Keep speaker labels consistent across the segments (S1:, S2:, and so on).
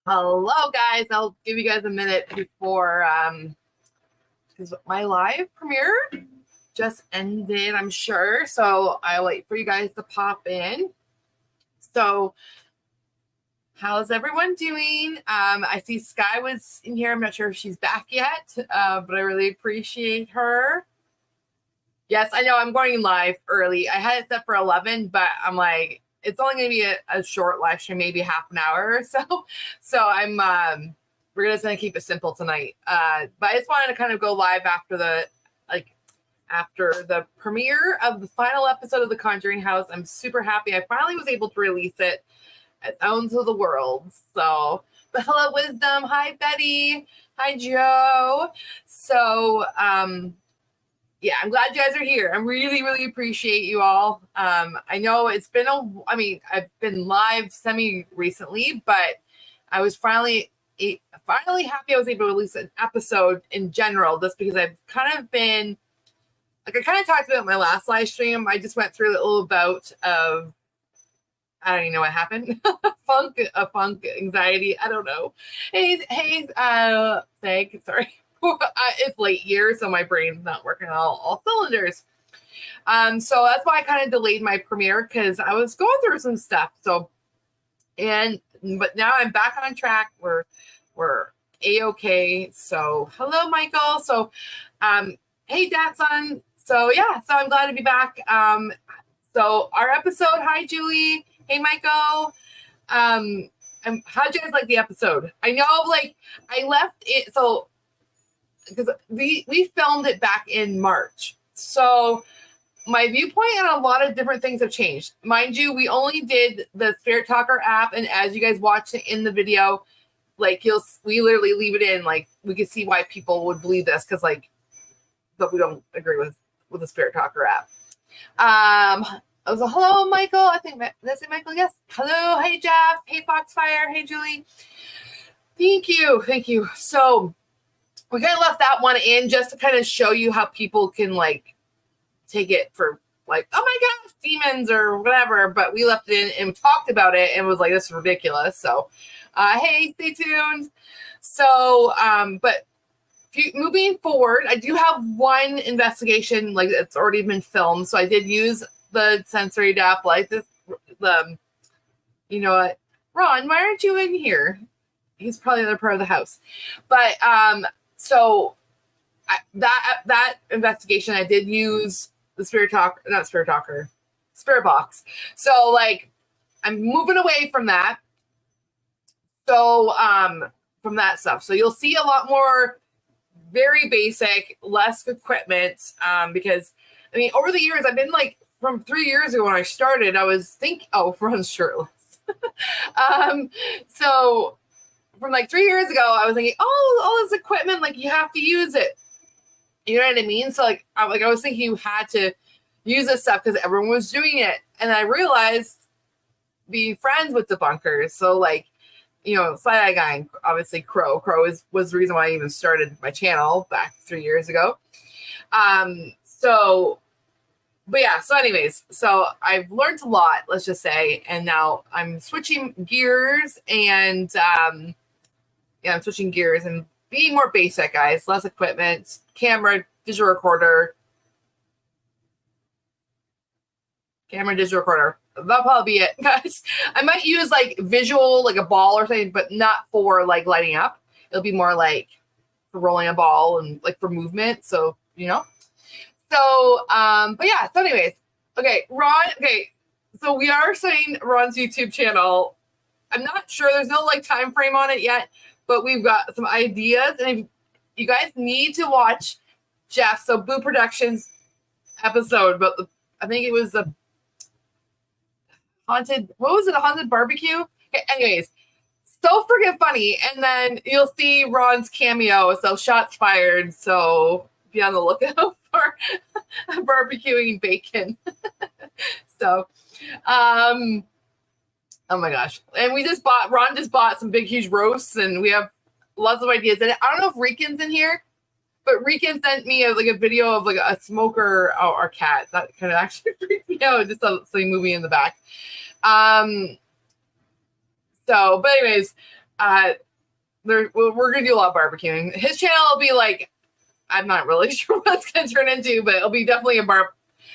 S1: Hello, guys. I'll give you guys a minute before because my live premiere just ended, I'm sure. So I'll wait for you guys to pop in. So, how's everyone doing? I see Sky was in here. I'm not sure if she's back yet, but I really appreciate her. Yes, I know I'm going live early. I had it set for 11, but I'm like, it's only going to be a short live stream, maybe half an hour or so. So we're just going to keep it simple tonight. But I just wanted to kind of go live after the premiere of the final episode of the Conjuring House. I'm super happy. I finally was able to release it out into the world. So, but hello, Wisdom. Hi, Betty. Hi, Joe. So, yeah, I'm glad you guys are here. I really, really appreciate you all. I know it's been I've been live semi-recently, but I was finally happy I was able to release an episode in general, just because I've kind of been, like I kind of talked about in my last live stream. I just went through a little bout of, I don't even know what happened. funk anxiety. I don't know. Hey, Sag, sorry. It's late year, so my brain's not working all cylinders. So that's why I kind of delayed my premiere, because I was going through some stuff. But now I'm back on track. We're a-okay. So hello, Michael. So hey, Datsun. So yeah, so I'm glad to be back. So our episode, hi Julie. Hey, Michael. How'd you guys like the episode? I know, like, I left it, so because we filmed it back in March. So my viewpoint on a lot of different things have changed. Mind you, we only did the Spirit Talker app, and as you guys watched it in the video, like we literally leave it in, like we could see why people would believe this, because but we don't agree with the Spirit Talker app. I was hello, Michael. I think that's it, Michael. Yes. Hello. Hey, Jeff. Hey, Foxfire. Hey, Julie. Thank you. So we kind of left that one in just to kind of show you how people can like take it for like, oh my gosh, demons or whatever. But we left it in and talked about it and was like, this is ridiculous. So, hey, stay tuned. So, but moving forward, I do have one investigation, like it's already been filmed. So I did use the sensory dap, like this, you know what, Ron, why aren't you in here? He's probably another part of the house. But, so that investigation, I did use the Spirit box. So like, I'm moving away from that. So, from that stuff. So you'll see a lot more very basic, less equipment, because I mean, over the years, I've been like, from 3 years ago when I started, I was thinking, Ron's shirtless. So from like 3 years ago, I was thinking, all this equipment, like you have to use it. You know what I mean? So like I was thinking you had to use this stuff because everyone was doing it. And I realized, being friends with debunkers, so like, you know, Side Eye Guy, obviously Crow was the reason why I even started my channel back 3 years ago. But yeah, so anyways, so I've learned a lot, let's just say, and now I'm switching gears and I'm switching gears and being more basic, guys. Less equipment, camera, digital recorder. That'll probably be it, guys. I might use like visual, like a ball or something, but not for like lighting up. It'll be more like for rolling a ball and like for movement. So, you know. So, but yeah, so anyways, okay, Ron, okay, so we are starting Ron's YouTube channel. I'm not sure, there's no like time frame on it yet, but we've got some ideas, and if you guys need to watch Jeff, so Boo Productions episode, but I think it was a haunted barbecue? Okay, anyways, so freaking funny, and then you'll see Ron's cameo, so shots fired, so be on the lookout for barbecuing bacon. So, oh my gosh. And Ron just bought some big, huge roasts, and we have lots of ideas. And I don't know if Rican's in here, but Rican sent me a video of like a smoker, our cat. That kind of actually freaked me out. Just a silly movie in the back. So, but anyways, we're going to do a lot of barbecuing. His channel will be like, I'm not really sure what it's going to turn into, but it'll be definitely a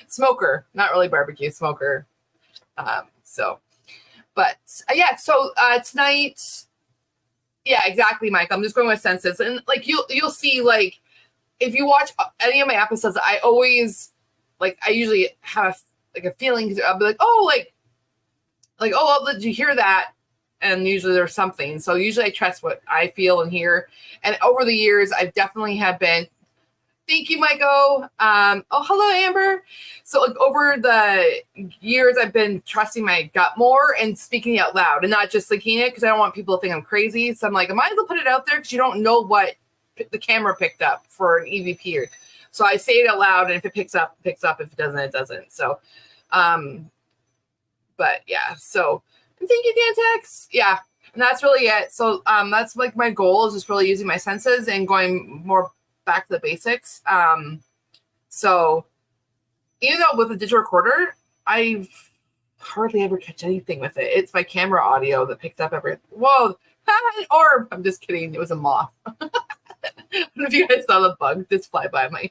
S1: smoker, not really barbecue, smoker. Tonight, yeah, exactly, Mike. I'm just going with senses, and like you'll see, like if you watch any of my episodes, I usually have like a feeling, because I'll be like, oh, did you hear that? And usually there's something. So usually I trust what I feel and hear. And over the years, I've definitely have been. Thank you, Michael. Hello, Amber. So like over the years, I've been trusting my gut more and speaking out loud and not just thinking it, because I don't want people to think I'm crazy. So I'm like, I might as well put it out there, because you don't know what the camera picked up for an EVP. So I say it out loud, and if it picks up, it picks up. If it doesn't, it doesn't. So, but yeah. So thank you, Dantex. Yeah. And that's really it. So that's like my goal, is just really using my senses and going more back to the basics. So even though with a digital recorder, I've hardly ever catch anything with it. It's my camera audio that picks up everything. Whoa, an orb. I'm just kidding. It was a moth. I don't know if you guys saw the bug just fly by my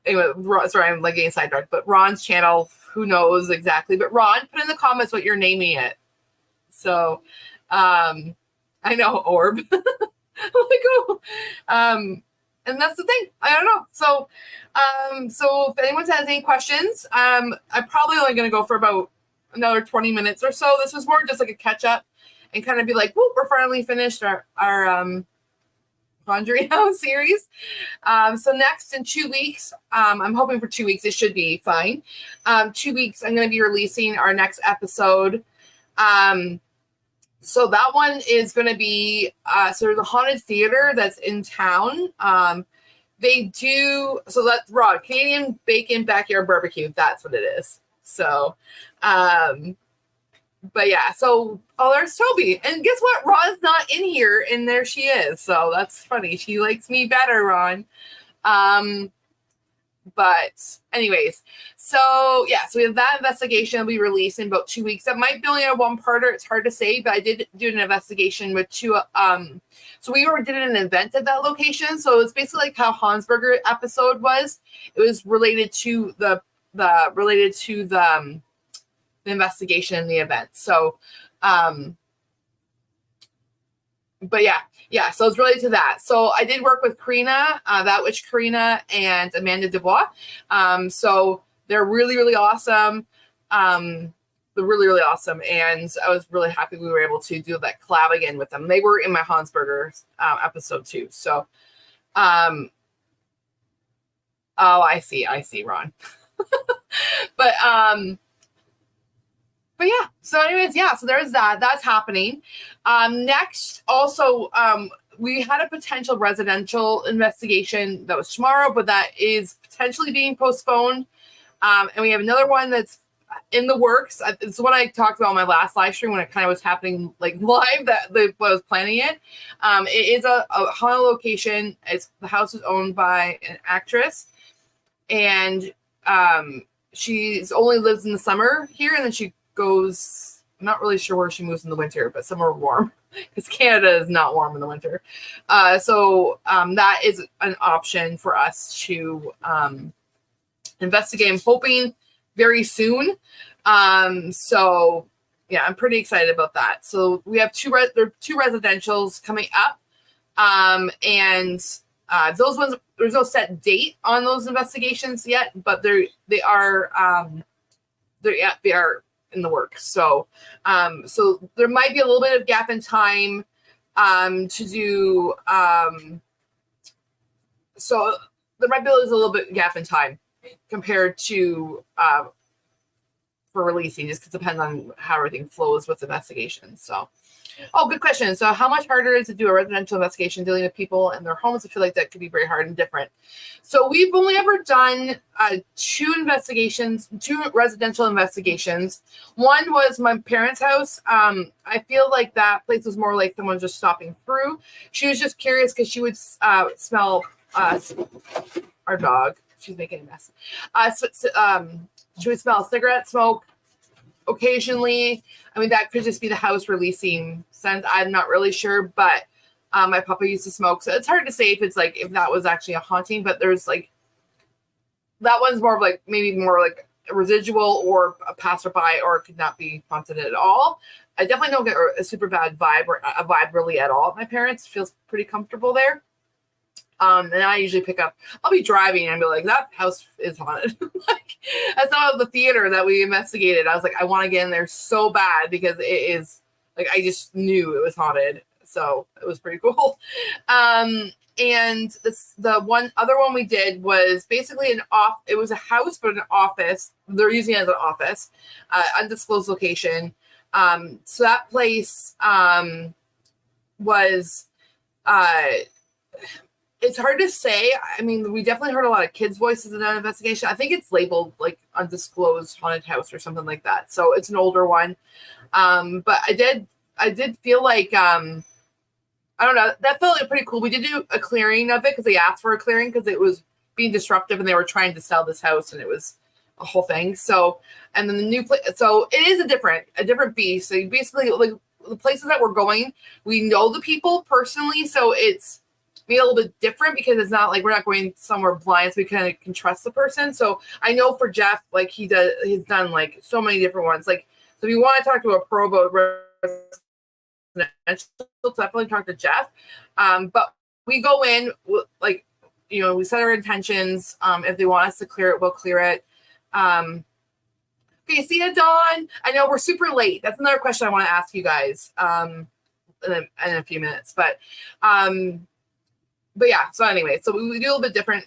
S1: anyway, sorry, I'm like getting sidetracked, but Ron's channel, who knows exactly, but Ron, put in the comments what you're naming it. So I know, orb. And that's the thing. I don't know. So if anyone has any questions, I'm probably only going to go for about another 20 minutes or so. This was more just like a catch up and kind of be like, whoop, we're finally finished our Conjuring House series. So next in 2 weeks, I'm hoping for 2 weeks, it should be fine. 2 weeks, I'm going to be releasing our next episode. So that one is going to be, there's a haunted theater that's in town. That's raw Canadian bacon backyard barbecue. That's what it is. So, but yeah, so, there's Toby. And guess what? Ron's not in here, and there she is. So that's funny. She likes me better, Ron. But anyways, so yeah, so we have that investigation will be released in about 2 weeks. That might be only a one-parter. It's hard to say, but I did do an investigation with two. So we did an event at that location. So it's basically like how Hansberger episode was. It was related to the investigation and the event. So, but yeah, so it's related to that. So I did work with Karina, That Witch Karina, and Amanda Dubois. So they're really, really awesome. They're really, really awesome. And I was really happy we were able to do that collab again with them. They were in my Hansberger episode too. So, I see, Ron. But yeah, so anyways, so there's that. That's happening. Next, also, we had a potential residential investigation that was tomorrow, but that is potentially being postponed. And we have another one that's in the works. It's what I talked about on my last live stream when it kind of was happening like live, that I was planning it. It is a haunted location. The house is owned by an actress, and she's only lives in the summer here, and then she goes, I'm not really sure where she moves in the winter, but somewhere warm, because Canada is not warm in the winter. So that is an option for us to investigate. I'm hoping very soon. So yeah, I'm pretty excited about that. So we have two residentials coming up. And those ones, there's no set date on those investigations yet, but they are in the works. So so there might be a little bit of gap in time to do so there might be a little bit gap in time compared to for releasing, just because it depends on how everything flows with investigations. So good question. So how much harder is it to do a residential investigation dealing with people in their homes? I feel like that could be very hard and different. So we've only ever done two residential investigations. One was my parents' house. I feel like that place was more like someone just stopping through. She was just curious because she would smell our dog. She's making a mess. She would smell cigarette smoke, occasionally, I mean, that could just be the house releasing scent. I'm not really sure, but my papa used to smoke, so it's hard to say if that was actually a haunting, but there's like, that one's more of like, maybe more like a residual or a passerby, or it could not be haunted at all. I definitely don't get a super bad vibe or a vibe really at all. My parents feels pretty comfortable there. And I usually I'll be driving and be like, that house is haunted. Like, I saw the theater that we investigated. I was like, I want to get in there so bad because it is like, I just knew it was haunted. So it was pretty cool. And the one other one we did was basically it was a house, but an office. They're using it as an office, undisclosed location. So that place was, it's hard to say. I mean, we definitely heard a lot of kids' voices in that investigation. I think it's labeled like undisclosed haunted house or something like that. So it's an older one. But I did feel like, I don't know, that felt like pretty cool. We did do a clearing of it because they asked for a clearing because it was being disruptive and they were trying to sell this house and it was a whole thing. So, and then the new place, so it is a different beast. So you basically, like, the places that we're going, we know the people personally, so it's maybe a little bit different because it's not like we're not going somewhere blind, so we kind of can trust the person. So I know for Jeff, like he's done like so many different ones. Like, so if you want to talk to a pro about definitely talk to Jeff. But we go in, like, you know, we set our intentions. If they want us to clear it, we'll clear it. Okay, see you, Dawn. I know we're super late. That's another question I want to ask you guys in a few minutes. But yeah, so anyway, so we do a little bit different.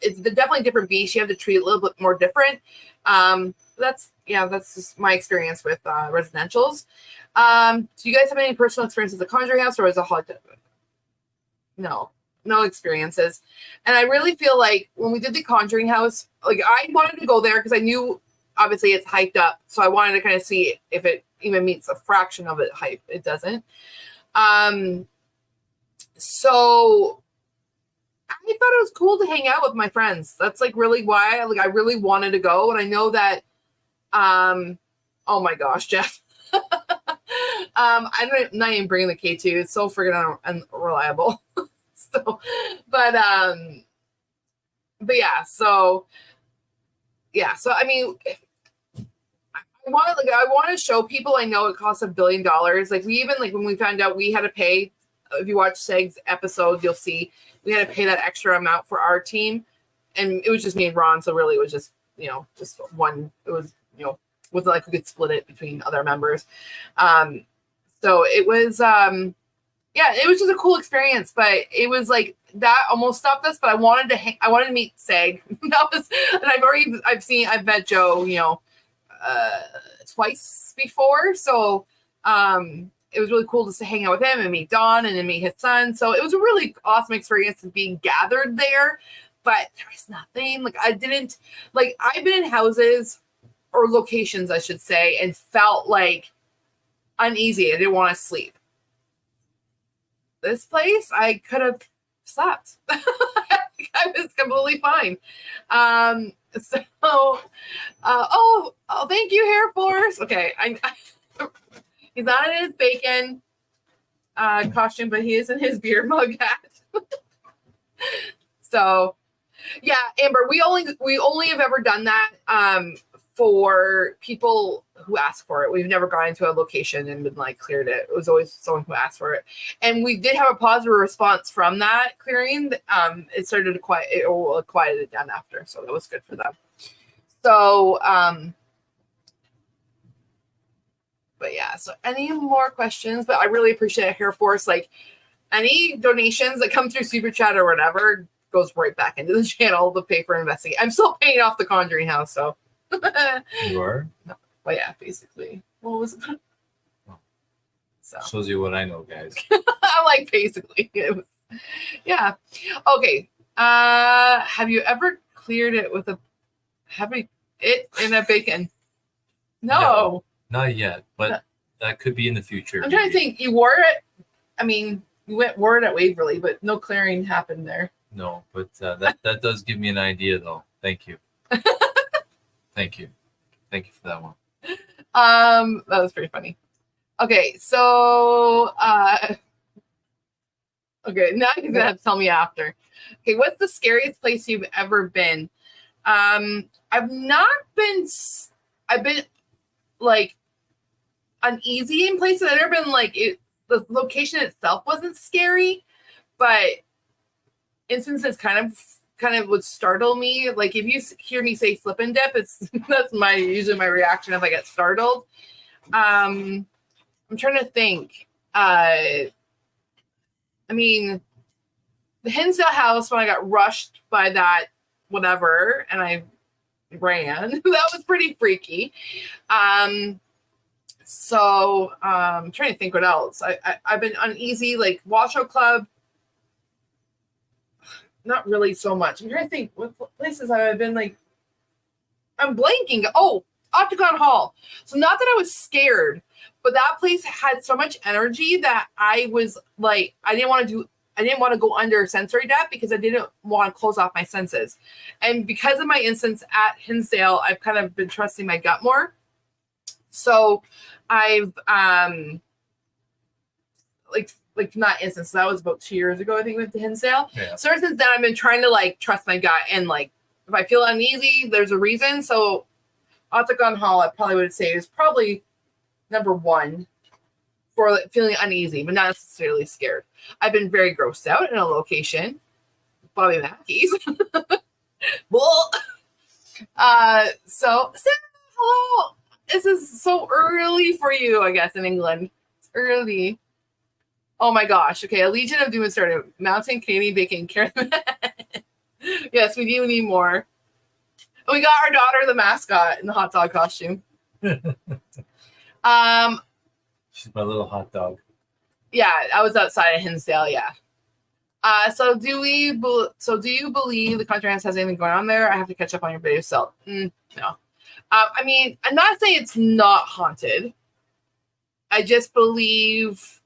S1: It's definitely different beast. You have to treat it a little bit more different. That's just my experience with residentials. Do you guys have any personal experiences with the Conjuring House, or is it hot? No experiences. And I really feel like when we did the Conjuring House, like I wanted to go there because I knew obviously it's hyped up. So I wanted to kind of see if it even meets a fraction of it hype. It doesn't. So I thought it was cool to hang out with my friends. That's like really why I really wanted to go. And I know that, oh my gosh, Jeff. I'm not even bringing the K2. It's so friggin' unreliable. So, but yeah, so I mean, I want to show people. I know it costs $1 billion. Like we even, like when we found out we had to pay, if you watch Seg's episode, you'll see we had to pay that extra amount for our team, and it was just me and Ron. So really, it was just, you know, just one. It was, you know, wasn't like we could split it between other members. So it was, yeah, it was just a cool experience, but it was like that almost stopped us. But I wanted to meet Seg. That was, and I've met Joe, you know, twice before. So, it was really cool just to hang out with him and meet Don and then meet his son. So it was a really awesome experience of being gathered there, but there was nothing like I've been in houses or locations, I should say, and felt like uneasy. I didn't want to sleep. This place, I could have slept. I was completely fine. Thank you, Hair Force. Okay, he's not in his bacon costume, but he is in his beer mug hat. So, yeah, Amber, we only have ever done that for people who asked for it. We've never gone into a location and been like cleared it. It was always someone who asked for it, and we did have a positive response from that clearing. It started to quiet it down after, so that was good for them. So, but yeah, so any more questions? But I really appreciate Hair Force. Like any donations that come through Super Chat or whatever goes right back into the channel to pay for investigate. I'm still paying off the Conjuring House, so
S2: you are?
S1: No. Well, yeah, basically. What was it? So
S2: shows you what I know, guys.
S1: I'm like basically. Yeah. Okay. Have you ever cleared it with it in a bacon? No.
S2: Not yet, but that could be in the future.
S1: I'm trying to think. You wore it. I mean, you wore it at Waverly, but no clearing happened there.
S2: No, but that does give me an idea, though. Thank you. Thank you for that one.
S1: That was pretty funny. Okay, so okay, now you're gonna have to tell me after. Okay, what's the scariest place you've ever been? I've not been. I've been like uneasy in places. I've never been like it. The location itself wasn't scary, but instances kind of would startle me. Like if you hear me say "slip and dip," it's that's usually my reaction if I get startled. I'm trying to think. I mean, the Hinsdale house when I got rushed by that whatever, and I ran. That was pretty freaky. So I'm trying to think what else. I've been uneasy, like Washoe Club. Not really so much. I'm trying to think what places I've been like. I'm blanking. Oh, Octagon Hall. So not that I was scared, but that place had so much energy that I was like, I didn't want to go under sensory depth because I didn't want to close off my senses. And because of my instance at Hinsdale, I've kind of been trusting my gut more. So I've like not instance. That was about 2 years ago, I think, with the Hinsdale.
S2: Yeah.
S1: So since then, I've been trying to like trust my gut and like if I feel uneasy, there's a reason. So Octagon Hall, I probably would say is probably number one for feeling uneasy, but not necessarily scared. I've been very grossed out in a location, Bobby Mackey's. Well, so hello. This is so early for you, I guess, in England. It's early. Oh my gosh. Okay, a Legion of Doom has started. Mountain Canadian Bacon. Yes, we do need more. And we got our daughter, the mascot, in the hot dog costume.
S2: She's my little hot dog.
S1: Yeah, I was outside of Hinsdale. Yeah. So do you believe the Conjuring House has anything going on there? I have to catch up on your video. So no. I mean, I'm not saying it's not haunted. I just believe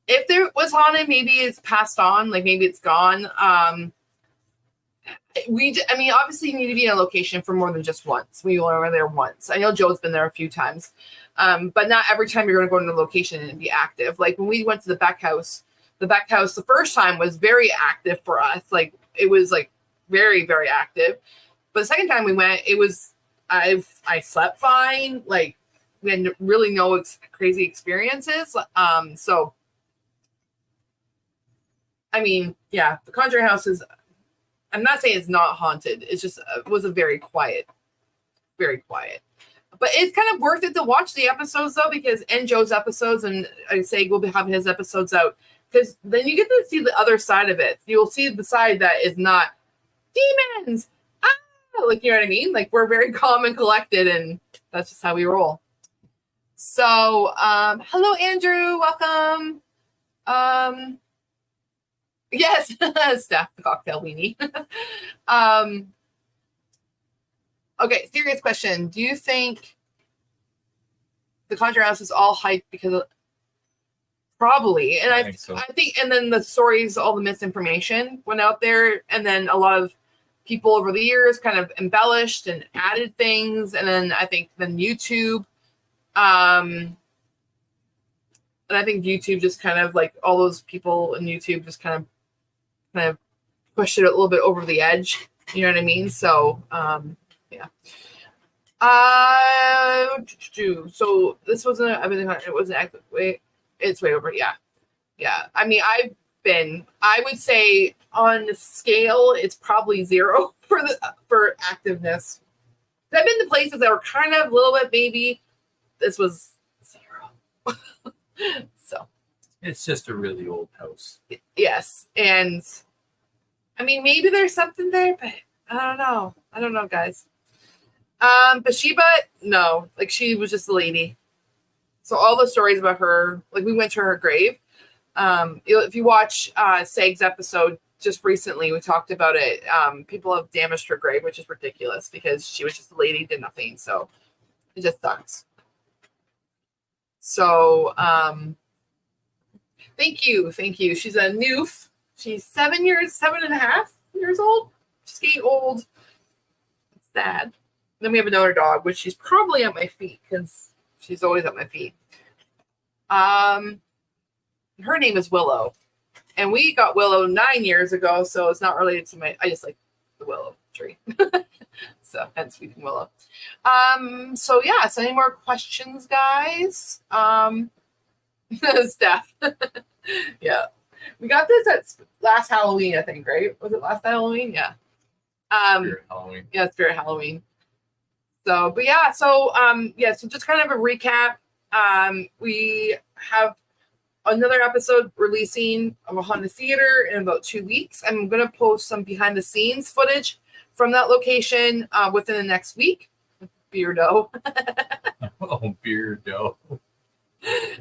S1: if there was haunted, maybe it's passed on. Like maybe it's gone. Obviously you need to be in a location for more than just once. We were there once. I know Joe's been there a few times. But not every time you're going to go into a location and be active. Like when we went to the Beck House, the first time was very active for us. Like it was like very, very active. But the second time we went, it was, I slept fine. Like we had really no crazy experiences. So, I mean, yeah, the Conjuring House is, I'm not saying it's not haunted. It's just, it was a very quiet. But it's kind of worth it to watch the episodes though, because Joe's episodes, and I say we'll have his episodes out, because then you get to see the other side of it. You'll see the side that is not demons. Like, you know what I mean? Like we're very calm and collected, and that's just how we roll. So, hello Andrew, welcome. Yes, Steph, the cocktail weenie. Okay, serious question. Do you think the Conjuring House is all hype because of probably? And I think so. I think, and then the stories, all the misinformation went out there, and then a lot of people over the years kind of embellished and added things, and then I think YouTube, and I think YouTube just kind of like all those people in YouTube just kind of pushed it a little bit over the edge. You know what I mean? So, yeah. So this wasn't. I mean, it wasn't active. Wait, it's way over. Yeah. I mean, I would say on the scale, it's probably 0 for activeness. I've been to places that were kind of a little bit maybe. This was 0. So.
S2: It's just a really old house.
S1: Yes, and I mean maybe there's something there, but I don't know, guys. Bathsheba, no, like she was just a lady. So all the stories about her, like we went to her grave. If you watch Seg's episode just recently, we talked about it. People have damaged her grave, which is ridiculous because she was just a lady, did nothing. So it just sucks. So thank you. She's a noof. She's 7.5 years old. She's getting old. It's sad. Then we have another dog, which she's probably at my feet because she's always at my feet. Her name is Willow. And we got Willow 9 years ago, so it's not related to I just like the willow tree. So hence Weeping Willow. So yeah, so any more questions, guys? Steph. Yeah. We got this at last Halloween, I think, right? Was it last Halloween? Yeah.
S2: Spirit Halloween.
S1: Yeah, Spirit Halloween. So, but yeah, so yeah, so just kind of a recap. We have another episode releasing of a haunted theater in about 2 weeks. I'm going to post some behind the scenes footage from that location within the next week. Beardo.
S2: Oh, Beardo.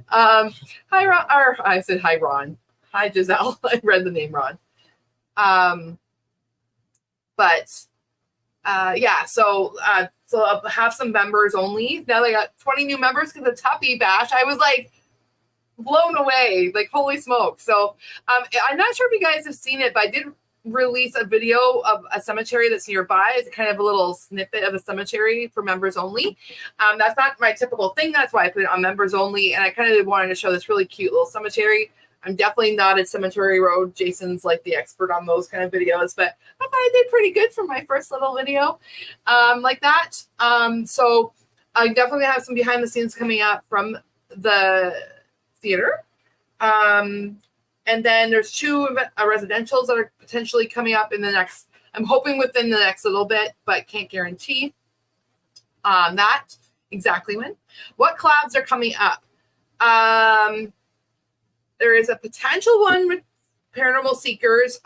S1: Hi, Ron. Or I said hi, Ron. Hi, Giselle. I read the name Ron. But yeah, so I'll have some members only. Now they got 20 new members because of Tuppy Bash. I was like blown away, like holy smoke. So I'm not sure if you guys have seen it, but I did release a video of a cemetery that's nearby. It's kind of a little snippet of a cemetery for members only. That's not my typical thing. That's why I put it on members only. And I kind of wanted to show this really cute little cemetery. I'm definitely not at Cemetery Road. Jason's like the expert on those kind of videos, but I thought I did pretty good for my first little video like that. So I definitely have some behind the scenes coming up from the theater. And then there's 2 residentials that are potentially coming up in the next, I'm hoping within the next little bit, but can't guarantee that exactly when. What collabs are coming up? There is a potential one with Paranormal Seekers.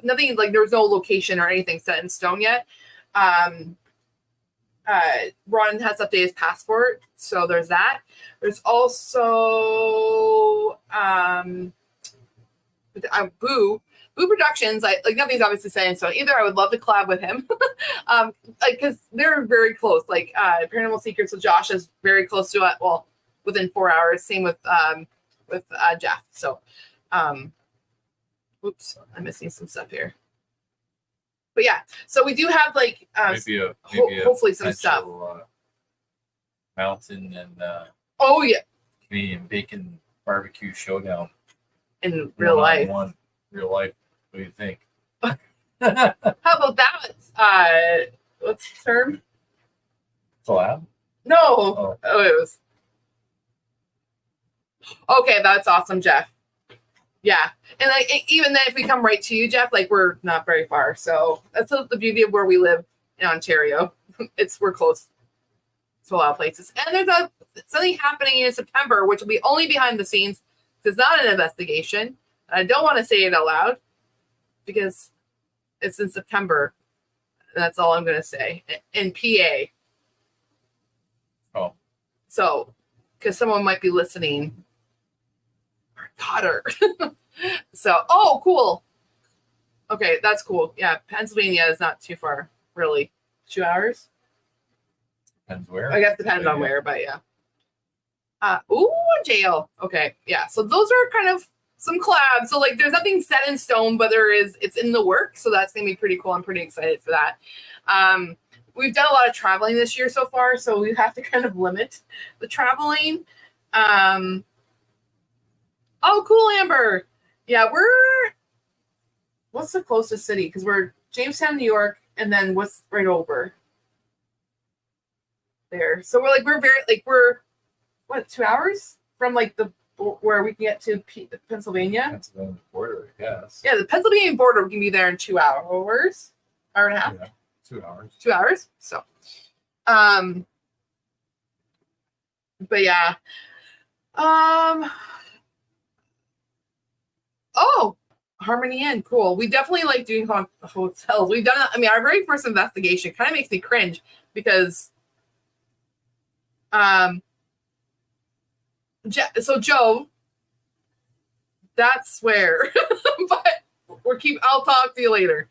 S1: Nothing like there's no location or anything set in stone yet. Ron has updated his passport, so there's that. There's also Boo Productions. Like nothing's obviously set in stone either. I would love to collab with him, like because they're very close. Like Paranormal Seekers, so Josh is very close to it. Well, within 4 hours. Same with Jeff. So, oops, I'm missing some stuff here. But yeah, so we do have like hopefully some stuff.
S2: Mountain and
S1: oh yeah,
S2: Canadian Bacon Barbecue Showdown
S1: in real life.
S2: Real life. What do you think?
S1: How about that? What's the term?
S2: Collab?
S1: No. Oh, it was. Okay, that's awesome, Jeff. Yeah, and like even then, if we come right to you, Jeff, like we're not very far. So that's the beauty of where we live in Ontario. We're close to a lot of places. And there's something happening in September, which will be only behind the scenes. It's not an investigation. I don't want to say it out loud because it's in September. That's all I'm going to say. In PA.
S2: Oh.
S1: So, because someone might be listening. Our daughter. So, oh, cool. Okay, that's cool. Yeah, Pennsylvania is not too far, really. 2 hours?
S2: Depends where.
S1: I guess depends on where, but yeah. Jail. Okay, yeah. So those are kind of some collabs. So like, there's nothing set in stone, but it's in the works. So that's gonna be pretty cool. I'm pretty excited for that. We've done a lot of traveling this year so far, so we have to kind of limit the traveling. Oh, cool, Amber. Yeah, what's the closest city? Because we're Jamestown, New York, and then what's right over there? So we're what, 2 hours from like where we can get to Pennsylvania?
S2: Pennsylvania border, yes.
S1: Yeah, the Pennsylvania border, we can be there in 2 hours, hour and a half.
S2: Yeah, 2 hours.
S1: 2 hours. So, but yeah, oh, Harmony Inn, cool. We definitely like doing hotels. We've done it. I mean, our very first investigation kind of makes me cringe because, so Joe, that's where, but I'll talk to you later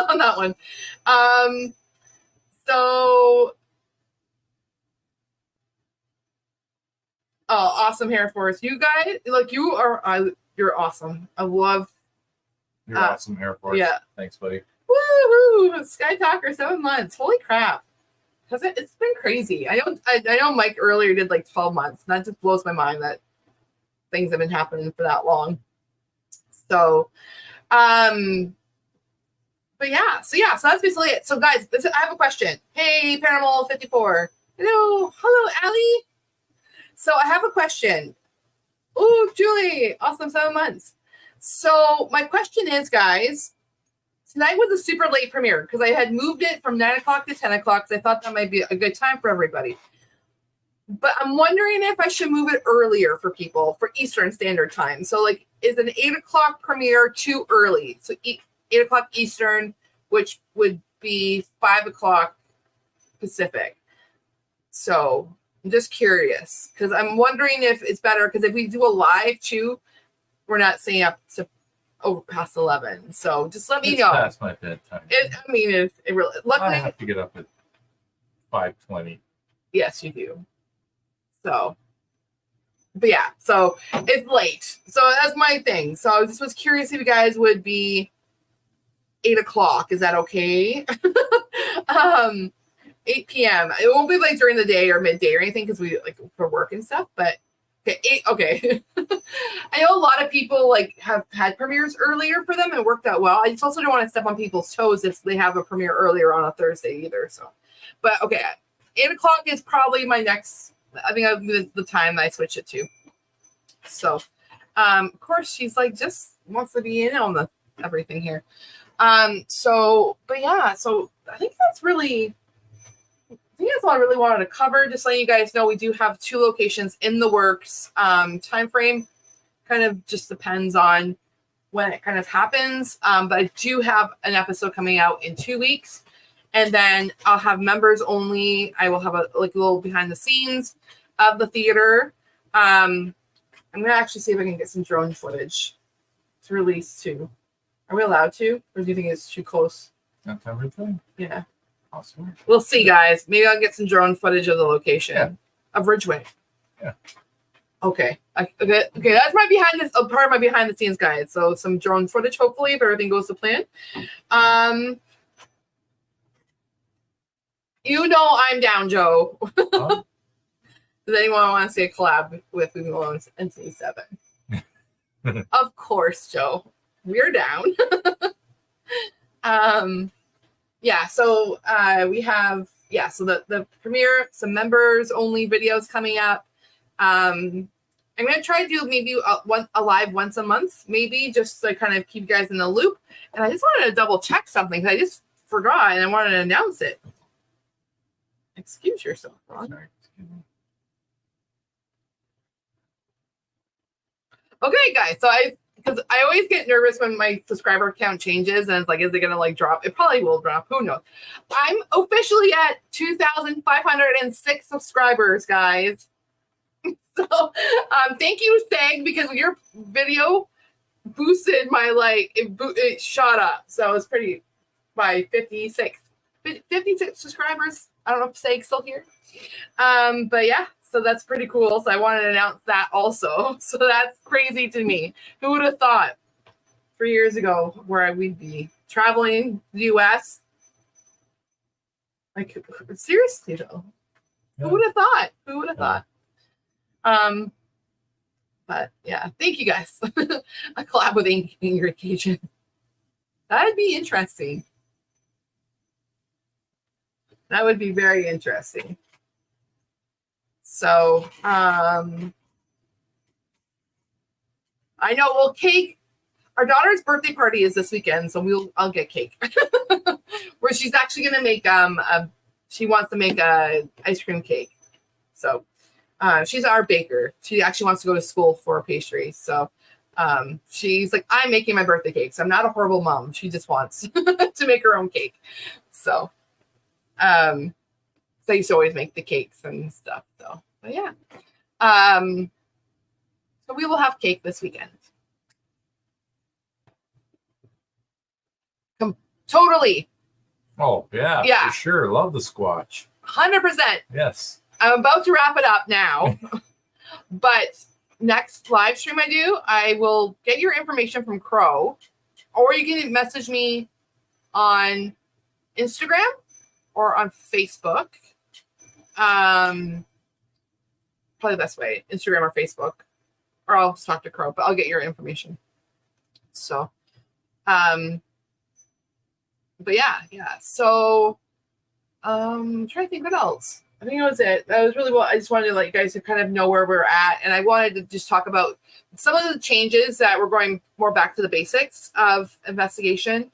S1: on that one. So, awesome hair for us. You guys, like you're awesome. I love.
S2: You're awesome hair for us.
S1: Yeah.
S2: Thanks, buddy.
S1: Woohoo! Sky Talker 7 months. Holy crap! It's been crazy. I know Mike earlier did like 12 months. And that just blows my mind that things have been happening for that long. So, but yeah, so that's basically it. So guys, I have a question. Hey, Paranormal 54. Hello, Allie. So I have a question. Ooh, Julie, awesome, 7 months. So my question is, guys, tonight was a super late premiere because I had moved it from 9 o'clock to 10 o'clock because I thought that might be a good time for everybody. But I'm wondering if I should move it earlier for people for Eastern Standard Time. So, like, is an 8 o'clock premiere too early? So 8 o'clock Eastern, which would be 5 o'clock Pacific. So I'm just curious because I'm wondering if it's better because if we do a live too, we're not staying up to over past 11. So just let me know.
S2: That's my bedtime.
S1: It really. Luckily,
S2: I have to get up at 5:20.
S1: Yes, you do. So, but yeah, so it's late. So that's my thing. So I just was curious if you guys would be 8 o'clock. Is that okay? 8 p.m. It won't be like during the day or midday or anything because we like for work and stuff. But okay, okay. I know a lot of people like have had premieres earlier for them and it worked out well. I just also don't want to step on people's toes if they have a premiere earlier on a Thursday either. So, but okay, 8 o'clock is probably my next. I think that'll be the time that I switch it to. So, of course, she's like just wants to be in on the everything here. So, but yeah, so I think that's really. I think that's all I really wanted to cover. Just letting you guys know we do have 2 locations in the works. Time frame kind of just depends on when it kind of happens. But I do have an episode coming out in 2 weeks. And then I'll have members only. I will have a little behind the scenes of the theater. I'm gonna actually see if I can get some drone footage to release too. Are we allowed to, or do you think it's too close?
S2: That's everything.
S1: Yeah,
S2: Awesome.
S1: we'll see, guys. Maybe I'll get some drone footage of the location of Ridgeway.
S2: Yeah.
S1: Okay. Okay. That's my part of my behind the scenes guide. So some drone footage, hopefully, if everything goes to plan. You know I'm down, Joe.
S2: Huh?
S1: Does anyone want to see a collab with Movie Malone's NC7? Of course, Joe. We're down. Yeah, so we have so the premiere, some members only videos coming up. I'm gonna try to do maybe a live once a month, maybe just to kind of keep you guys in the loop. And I just wanted to double check something because I just forgot and I wanted to announce it. Excuse yourself, Ron.
S2: Sorry. Excuse me.
S1: Okay, guys. So because I always get nervous when my subscriber count changes and it's like, is it gonna like drop? It probably will drop. Who knows? I'm officially at 2,506 subscribers, guys. So thank you, Seg, because your video boosted my it shot up. So it's pretty by 56 subscribers. I don't know if Seg's still here. But yeah, so that's pretty cool. So I wanted to announce that also. So that's crazy to me. Who would have thought 3 years ago where we'd be traveling the US? Like seriously though. Yeah. Who would have thought? Who would have thought? But yeah, thank you guys. A collab with Ingrid Cajun. That'd be interesting. That would be very interesting. So, I know. Well, cake. Our daughter's birthday party is this weekend, so I'll get cake. Where she's actually gonna make she wants to make a ice cream cake. So, she's our baker. She actually wants to go to school for pastry. So, she's like, I'm making my birthday cake. So I'm not a horrible mom. She just wants to make her own cake. So. So I used to always make the cakes and stuff. So, but yeah. So we will have cake this weekend. Totally.
S2: Oh yeah.
S1: Yeah.
S2: For sure. Love the Squatch.
S1: 100%.
S2: Yes.
S1: I'm about to wrap it up now. But next live stream I will get your information from Crow, or you can message me on Instagram or on Facebook. Probably the best way, Instagram or Facebook, or I'll talk to Crow, but I'll get your information. So, but yeah. So, I'm trying to think what else. I think that was it. That was really what I just wanted to let you guys to kind of know where we're at. And I wanted to just talk about some of the changes that we're going more back to the basics of investigation.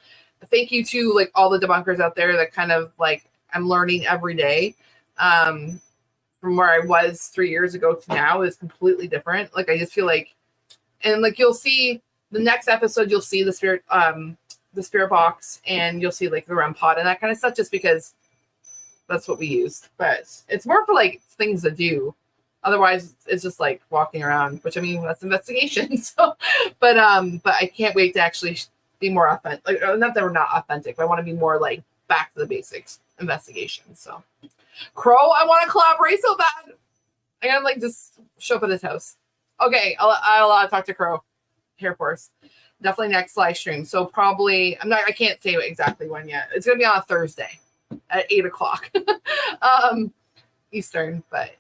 S1: Thank you to like all the debunkers out there that kind of like I'm learning every day. From where I was 3 years ago to now is completely different. Like I just feel like, and like you'll see the next episode, you'll see the spirit box, and you'll see like the REM pod and that kind of stuff, just because that's what we use. But it's more for like things to do. Otherwise, it's just like walking around, which I mean that's investigation. So, but I can't wait to actually be more authentic. Like, not that we're not authentic, but I want to be more like back to the basics investigation. So, Crow, I want to collaborate so bad. I gotta like just show up at his house. Okay, I'll talk to Crow. Here for us. Definitely next live stream. So probably I can't say exactly when yet. It's gonna be on a Thursday at 8:00 Eastern, but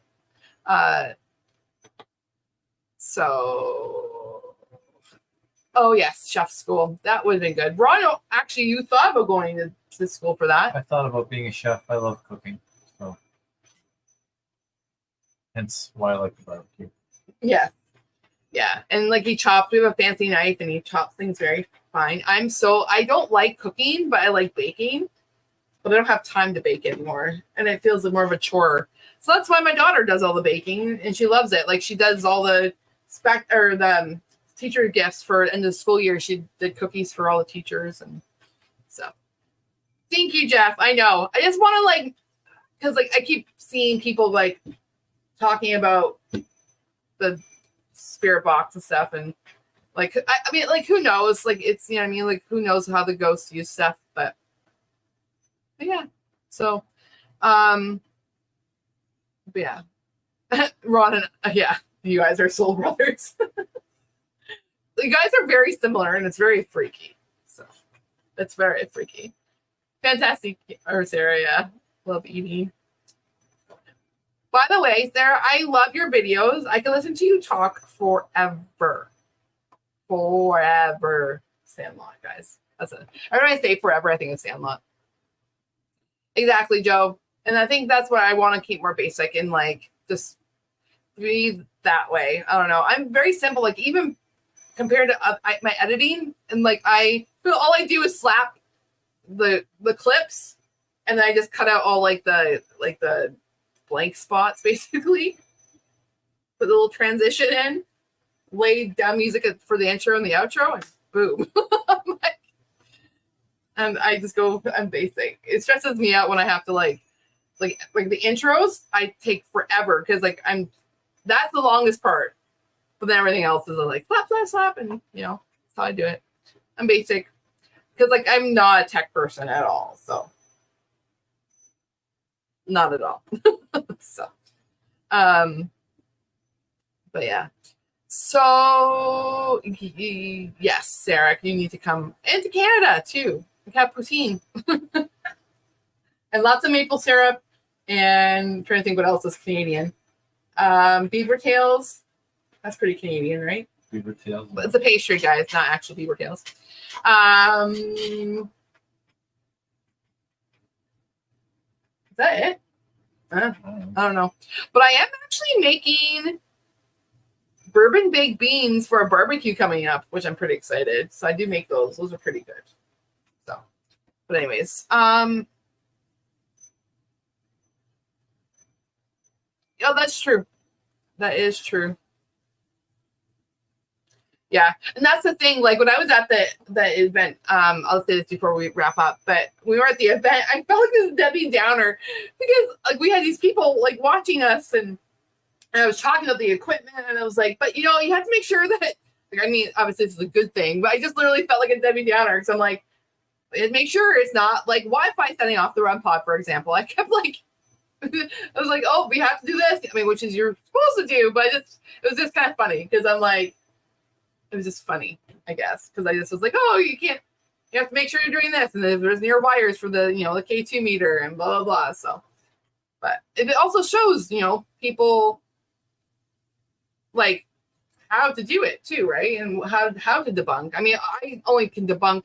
S1: so oh yes, chef school. That would have been good. Ron, actually you thought about going to school for that.
S2: I thought about being a chef. I love cooking. So hence why I like the barbecue.
S1: Yeah. And like we have a fancy knife and he chops things very fine. I don't like cooking, but I like baking. But I don't have time to bake anymore. And it feels like more of a chore. So that's why my daughter does all the baking and she loves it. Like she does all the the teacher gifts for end of the school year. She did cookies for all the teachers. And so thank you, Jeff. I know. I just want to like, because like I keep seeing people like talking about the spirit box and stuff. And like, I mean, like who knows? Like it's, you know what I mean? Like who knows how the ghosts use stuff, but yeah. So, but yeah, Ron and yeah, you guys are soul brothers. You guys are very similar, and it's very freaky. So, it's very freaky. Fantastic, or Sarah. Yeah, love eating. By the way, Sarah, I love your videos. I can listen to you talk forever. Sandlot, guys. That's it. Every time I say forever, I think it's Sandlot. Exactly, Joe. And I think that's what I want to keep more basic and like just be that way. I don't know. I'm very simple. Like even compared to my editing, and like all I do is slap the clips, and then I just cut out all like the blank spots basically. Put a little transition in, lay down music for the intro and the outro, and boom. And I just go, I'm basic. It stresses me out when I have to like the intros. I take forever because like that's the longest part. But then everything else is like slap, and you know that's how I do it. I'm basic because like I'm not a tech person at all, so not at all. So, but yeah. So yes, Sarah, you need to come into Canada too. We have poutine and lots of maple syrup, and I'm trying to think what else is Canadian. Beaver tails. That's pretty Canadian, right?
S2: Beaver tails.
S1: But it's a pastry, guys, not actual beaver tails. Is that it? I don't know. But I am actually making bourbon baked beans for a barbecue coming up, which I'm pretty excited. So I do make those. Those are pretty good. So, but anyways, oh, that's true. That is true. Yeah, and that's the thing. Like when I was at the event, I'll say this before we wrap up, but we were at the event. I felt like this Debbie Downer because like we had these people like watching us, and I was talking about the equipment, and I was like, but you know, you have to make sure that. Like, I mean, obviously it's a good thing, but I just literally felt like a Debbie Downer because I'm like, make sure it's not like Wi-Fi setting off the REM pod, for example. I kept like. I was like, oh, we have to do this. I mean, which is you're supposed to do, but it was just kind of funny because I'm like. It was just funny, I guess, because I just was like, oh, you can't. you have to make sure you're doing this, and there's near wires for the the K2 meter and blah blah blah. So, but it also shows people like how to do it too, right? And how to debunk. I mean, I only can debunk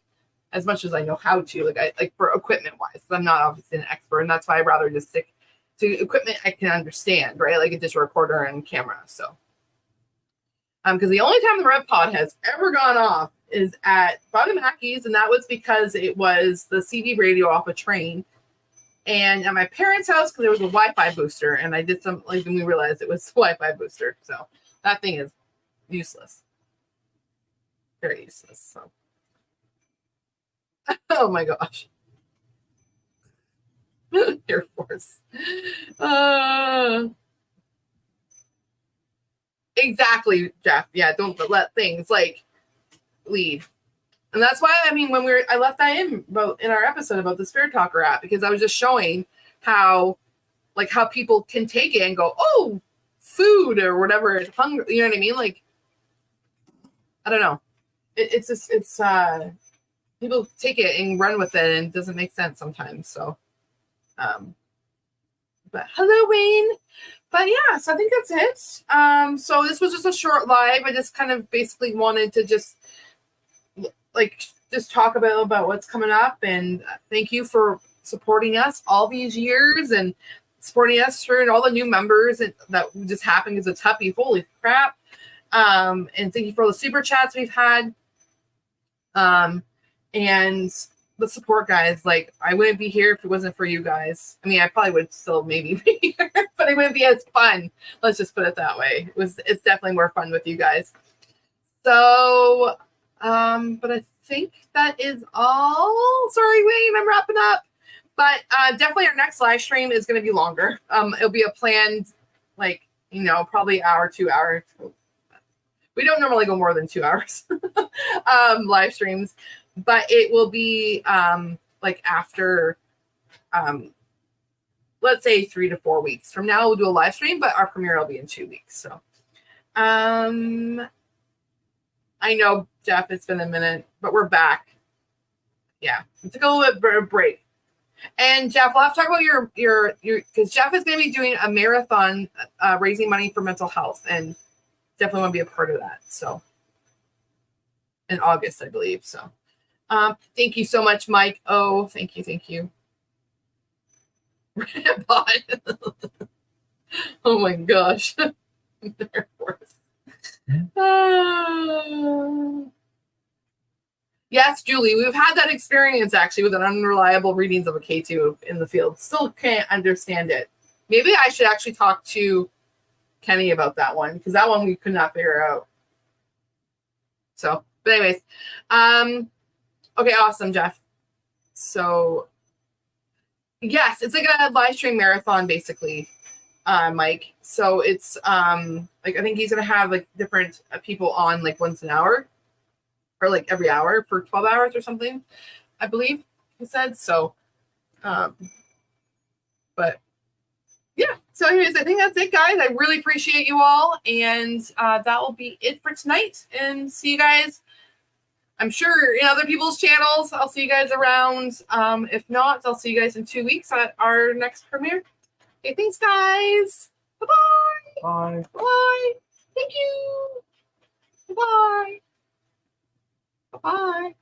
S1: as much as I know how to, like for equipment wise. I'm not obviously an expert, and that's why I'd rather just stick to equipment I can understand, right? Like a digital recorder and camera. So, because the only time the REM pod has ever gone off is at Bonamaki's, and that was because it was the CD radio off a train. And at my parents' house, because there was a Wi-Fi booster, and I did some, like, when we realized it was a Wi-Fi booster. So that thing is useless. Very useless. So. Oh my gosh. Air Force. Exactly, Jeff. Yeah, don't let things like lead. And that's why, I mean, when I left that in our episode about the Spirit Talker app, because I was just showing how people can take it and go, oh, food or whatever, it's hungry. You know what I mean? Like, I don't know. It's just, people take it and run with it, and it doesn't make sense sometimes. So, but hello, Wayne. But yeah, so I think that's it. So this was just a short live. I just kind of basically wanted to just talk about what's coming up, and thank you for supporting us all these years and supporting us through, and all the new members that just happened as a tuppy. Holy crap. And thank you for all the super chats we've had. And the support, guys. Like, I wouldn't be here if it wasn't for you guys. I mean, I probably would still maybe be here, but it wouldn't be as fun. Let's just put it that way. It's definitely more fun with you guys. So, but I think that is all. Sorry, Wayne, I'm wrapping up. But definitely our next live stream is going to be longer. It'll be a planned, probably hour, 2 hours. We don't normally go more than 2 hours live streams, but it will be after, let's say 3 to 4 weeks from now. We'll do a live stream, but our premiere will be in 2 weeks. So, I know, Jeff, it's been a minute, but we're back. Yeah, we took a little bit of a break. And Jeff, we'll have to talk about your because Jeff is going to be doing a marathon raising money for mental health, and definitely want to be a part of that. So in August, I believe. So thank you so much, Mike. Oh, thank you. Oh my gosh. Air Force. Yes, Julie, we've had that experience actually with an unreliable readings of a K2 in the field. Still can't understand it. Maybe I should actually talk to Kenny about that one, because that one we could not figure out. So, but anyways, okay, awesome, Jeff. So, yes, it's like a live stream marathon, basically, Mike. So it's I think he's gonna have different people on once an hour, or every hour for 12 hours or something, I believe he said. So, but yeah. So anyways, I think that's it, guys. I really appreciate you all. And that will be it for tonight. And see you guys, I'm sure, in other people's channels. I'll see you guys around. If not, I'll see you guys in 2 weeks at our next premiere. Okay, thanks, guys. Bye-bye.
S2: Bye.
S1: Bye. Thank you. Bye. Bye-bye.